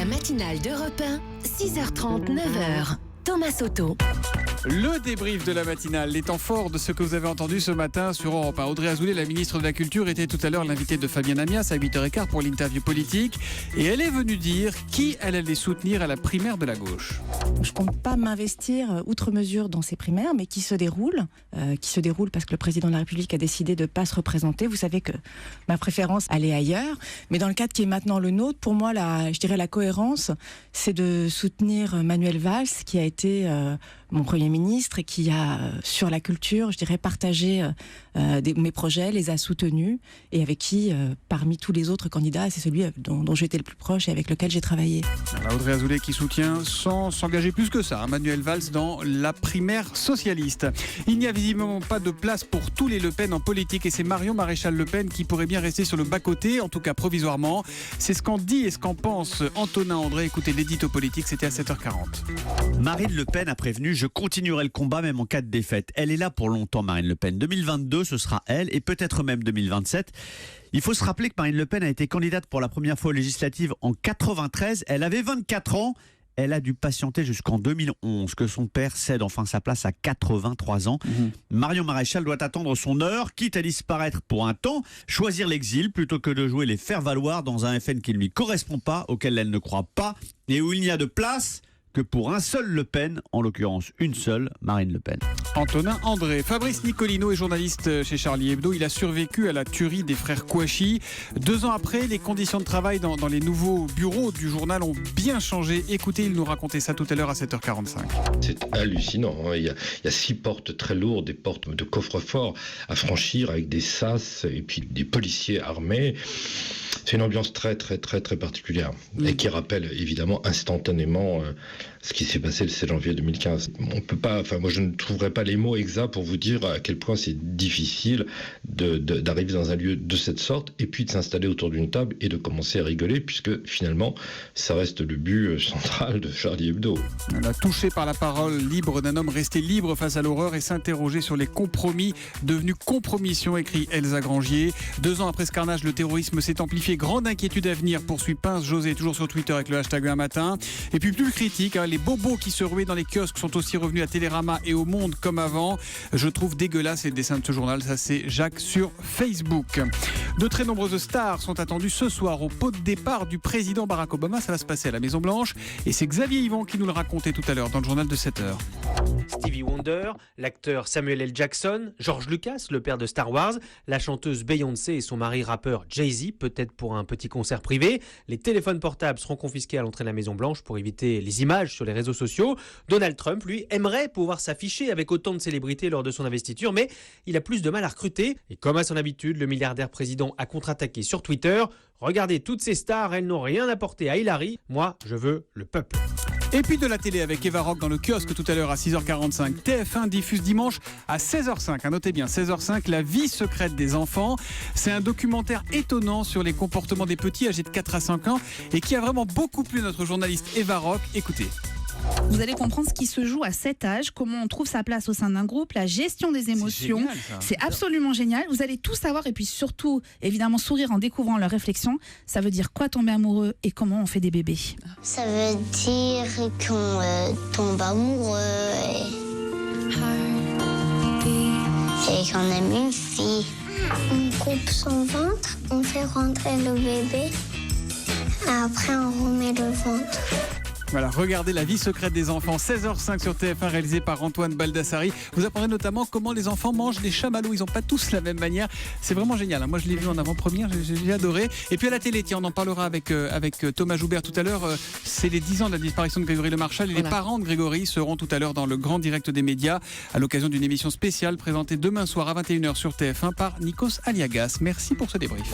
matinale d'Europe 1, 6h30, 9h. Thomas Soto. Le débrief de la matinale, les temps forts de ce que vous avez entendu ce matin sur Europe 1. Audrey Azoulay, la ministre de la Culture, était tout à l'heure l'invitée de Fabien Amias à 8h15 pour l'interview politique. Et elle est venue dire qui elle allait soutenir à la primaire de la gauche. Je ne compte pas m'investir outre mesure dans ces primaires, mais qui se déroulent parce que le président de la République a décidé de ne pas se représenter. Vous savez que ma préférence, elle est ailleurs. Mais dans le cadre qui est maintenant le nôtre, pour moi, la cohérence, c'est de soutenir Manuel Valls, qui a été mon Premier ministre et qui a, sur la culture, partagé mes projets, les a soutenus et avec qui, parmi tous les autres candidats, c'est celui dont j'étais le plus proche et avec lequel j'ai travaillé. Alors, Audrey Azoulay qui soutient sans s'engager plus que ça, Manuel Valls dans la primaire socialiste. Il n'y a visiblement pas de place pour tous les Le Pen en politique et c'est Marion Maréchal Le Pen qui pourrait bien rester sur le bas-côté, en tout cas provisoirement. C'est ce qu'en dit et ce qu'en pense Antonin André. Écoutez l'édito politique, c'était à 7h40. Marine Le Pen a prévenu « Je continuerai le combat même en cas de défaite ». Elle est là pour longtemps, Marine Le Pen. 2022, ce sera elle et peut-être même 2027. Il faut se rappeler que Marine Le Pen a été candidate pour la première fois aux législatives en 93. Elle avait 24 ans. Elle a dû patienter jusqu'en 2011 que son père cède enfin sa place à 83 ans. Marion Maréchal doit attendre son heure, quitte à disparaître pour un temps, choisir l'exil plutôt que de jouer les faire-valoir dans un FN qui ne lui correspond pas, auquel elle ne croit pas et où il n'y a de place que pour un seul Le Pen, en l'occurrence une seule, Marine Le Pen. Antonin André. Fabrice Nicolino est journaliste chez Charlie Hebdo. Il a survécu à la tuerie des frères Kouachi. 2 ans après, les conditions de travail dans les nouveaux bureaux du journal ont bien changé. Écoutez, il nous racontait ça tout à l'heure à 7h45. C'est hallucinant. Il y a 6 portes très lourdes, des portes de coffre-fort à franchir avec des sas et puis des policiers armés. C'est une ambiance très particulière et qui rappelle évidemment instantanément ce qui s'est passé le 7 janvier 2015. On peut pas, moi je ne trouverai pas les mots exacts pour vous dire à quel point c'est difficile d'arriver dans un lieu de cette sorte et puis de s'installer autour d'une table et de commencer à rigoler puisque finalement ça reste le but central de Charlie Hebdo. On a touché par la parole libre d'un homme resté libre face à l'horreur et s'interroger sur les compromis devenus compromission, écrit Elsa Grangier. 2 ans après ce carnage, le terrorisme s'est amplifié. Grande inquiétude à venir, poursuit Pince José, toujours sur Twitter avec le hashtag un matin. Et puis plus critique, les bobos qui se ruaient dans les kiosques sont aussi revenus à Télérama et au Monde comme avant. Je trouve dégueulasse les dessins de ce journal, ça c'est Jacques sur Facebook. De très nombreuses stars sont attendues ce soir au pot de départ du président Barack Obama. Ça va se passer à la Maison Blanche et c'est Xavier Yvon qui nous le racontait tout à l'heure dans le journal de 7h. Stevie Wonder, l'acteur Samuel L. Jackson, George Lucas, le père de Star Wars, la chanteuse Beyoncé et son mari rappeur Jay-Z, peut-être pour un petit concert privé. Les téléphones portables seront confisqués à l'entrée de la Maison Blanche pour éviter les images sur les réseaux sociaux. Donald Trump, lui, aimerait pouvoir s'afficher avec autant de célébrités lors de son investiture, mais il a plus de mal à recruter. Et comme à son habitude, le milliardaire président a contre-attaqué sur Twitter. Regardez toutes ces stars, elles n'ont rien apporté à Hillary. Moi, je veux le peuple. Et puis de la télé avec Eva Rock dans le kiosque tout à l'heure à 6h45. TF1 diffuse dimanche à 16h05. Notez bien, 16h05, La vie secrète des enfants. C'est un documentaire étonnant sur les comportements des petits âgés de 4 à 5 ans et qui a vraiment beaucoup plu notre journaliste Eva Rock. Écoutez. Vous allez comprendre ce qui se joue à cet âge, comment on trouve sa place au sein d'un groupe, la gestion des émotions. C'est absolument génial. Vous allez tout savoir et puis surtout, évidemment, sourire en découvrant leurs réflexions. Ça veut dire quoi tomber amoureux et comment on fait des bébés. Ça veut dire qu'on tombe amoureux et qu'on aime une fille. On coupe son ventre, on fait rentrer le bébé, et après on remet le ventre. Voilà, regardez La vie secrète des enfants, 16h05 sur TF1, réalisé par Antoine Baldassari. Vous apprendrez notamment comment les enfants mangent des chamallows. Ils n'ont pas tous la même manière. C'est vraiment génial. Moi, je l'ai vu en avant-première, j'ai adoré. Et puis à la télé, tiens, on en parlera avec Thomas Joubert tout à l'heure. C'est les 10 ans de la disparition de Grégory Le Marchal. Et les parents de Grégory seront tout à l'heure dans le grand direct des médias à l'occasion d'une émission spéciale présentée demain soir à 21h sur TF1 par Nikos Aliagas. Merci pour ce débrief.